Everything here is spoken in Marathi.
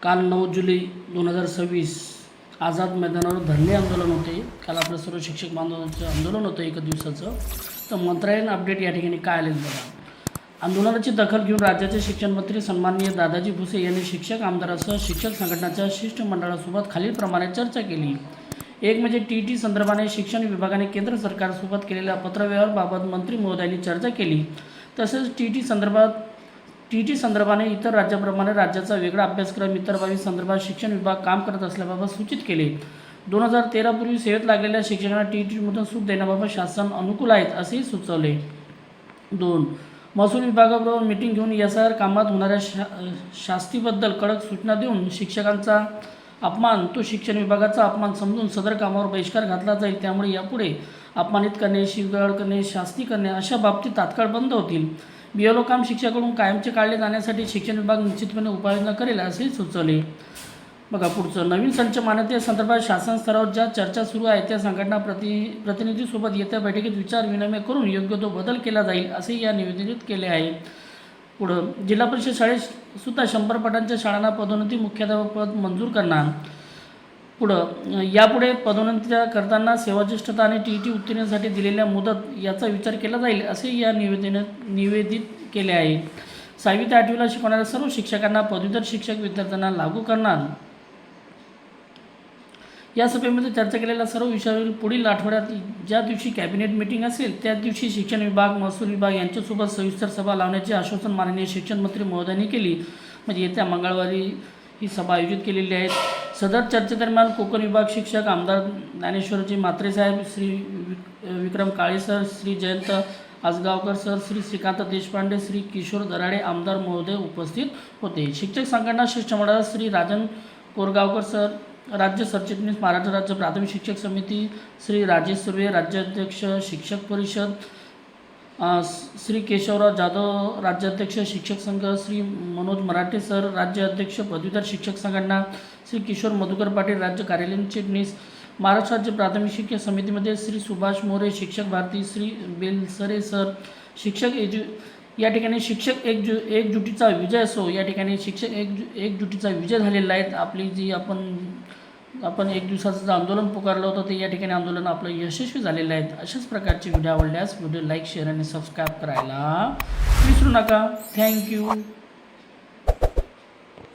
काल 9 जुलै 2026 आझाद मैदानावर धरणे आंदोलन होते. काल आपलं सर्व शिक्षक बांधवांचं आंदोलन होतं 1 दिवसाचं. तर मंत्रालयीन अपडेट या ठिकाणी काय आलेलं बघा. आंदोलनाची दखल घेऊन राज्याचे शिक्षण मंत्री सन्माननीय दादाजी भुसे यांनी शिक्षक आमदारासह शिक्षक संघटनाच्या शिष्टमंडळासोबत खालीलप्रमाणे चर्चा केली. एक म्हणजे टी संदर्भाने शिक्षण विभागाने केंद्र सरकारसोबत केलेल्या पत्रव्यवहाराबाबत मंत्री महोदयांनी चर्चा केली. तसेच टी संदर्भाने इतर राज्याप्रमाणे राज्याचा वेगळा अभ्यासक्रम इतर बाबी संदर्भात शिक्षण विभाग काम करत असल्याबाबत सूचित केले. 2013 पूर्वी सेवेत लागलेल्या शिक्षकांना टीमधून सूट देण्याबाबत शासन अनुकूल आहेत असेही सुचवले. 2. महसूल विभागाबरोबर मीटिंग घेऊन SIR कामात होणाऱ्या शास्तीबद्दल कडक सूचना देऊन शिक्षकांचा अपमान तो शिक्षण विभागाचा अपमान समजून सदर कामावर बहिष्कार घातला जाईल. त्यामुळे यापुढे अपमानित करणे, शिवीगाळ करणे, शास्ती करणे अशा बाबतीत तात्काळ बंद होतील. BLO काम शिक्षकाकडून कायमचे काढले जाण्यासाठी शिक्षण विभाग निश्चितपणे उपाययोजना करेल असेही सुचवले. बघा पुढचं. नवीन संच मान्यतेसंदर्भात शासन स्तरावर ज्या चर्चा सुरू आहे त्या संघटना प्रतिनिधीसोबत येत्या बैठकीत विचार विनिमय करून योग्य तो बदल केला जाईल असे या निवेदनात केले आहे. पुढं. जिल्हा परिषद शाळेत सुद्धा 100 पटांच्या शाळांना पदोन्नती मुख्याध्यापक मंजूर करणार. पुढं. यापुढे पदोन्नतीच्या करताना सेवाज्येष्ठता आणि TET उत्तीर्णतेसाठी दिलेल्या मुदत याचा विचार केला जाईल असे या निवेदित केले आहे. 6वी ते 8वीला शिकवणाऱ्या सर्व शिक्षकांना पदवीधर शिक्षक विद्यार्थ्यांना लागू करणार. या सभेमध्ये चर्चा केलेल्या सर्व विषयावरील पुढील आठवड्यात ज्या दिवशी कॅबिनेट मीटिंग असेल त्या दिवशी शिक्षण विभाग, महसूल विभाग यांच्यासोबत सविस्तर सभा लावण्याचे आश्वासन माननीय शिक्षण मंत्री महोदयांनी केली. म्हणजे येत्या मंगळवारी ही सभा आयोजित केलेली आहे. सदर चर्चेदरम्यान कोकण विभाग शिक्षक आमदार ज्ञानेश्वरजी म्हात्रे साहेब, श्री विक्रम काळे सर, श्री जयंत आसगावकर सर, श्री श्रीकांत देशपांडे, श्री किशोर दराडे आमदार महोदय उपस्थित होते. शिक्षक संघटना शिष्टमंडळात श्री राजन कोरगावकर सर, राज्य सरचिटणीस महाराष्ट्र राज्य प्राथमिक शिक्षक समिती, श्री राजेश सुर्वे राज्याध्यक्ष शिक्षक परिषद, श्री केशवराव जाधव राज्याध्यक्ष शिक्षक संघ, श्री मनोज मराठे सर राज्याध्यक्ष पदवीधर शिक्षक संघटना, श्री किशोर मधुकर पाटील राज्य कार्यालयीन चिटणीस, महाराष्ट्र राज्य प्राथमिक शिक्षक समितीमध्ये श्री सुभाष मोरे शिक्षक भारती, श्री बेलसरे सर शिक्षक या ठिकाणी शिक्षक एकजुटीचा विजय असो. या ठिकाणी शिक्षक एकजुटीचा विजय झालेला आहे. आपली जी आपण 1 दिवसाचं आंदोलन पुकारलं होतं ते या ठिकाणी आंदोलन आपलं यशस्वी झालेलं आहे. अशाच प्रकारचे व्हिडिओ आवडल्यास व्हिडिओ लाईक, शेअर आणि सबस्क्राईब करायला विसरू नका. थँक्यू.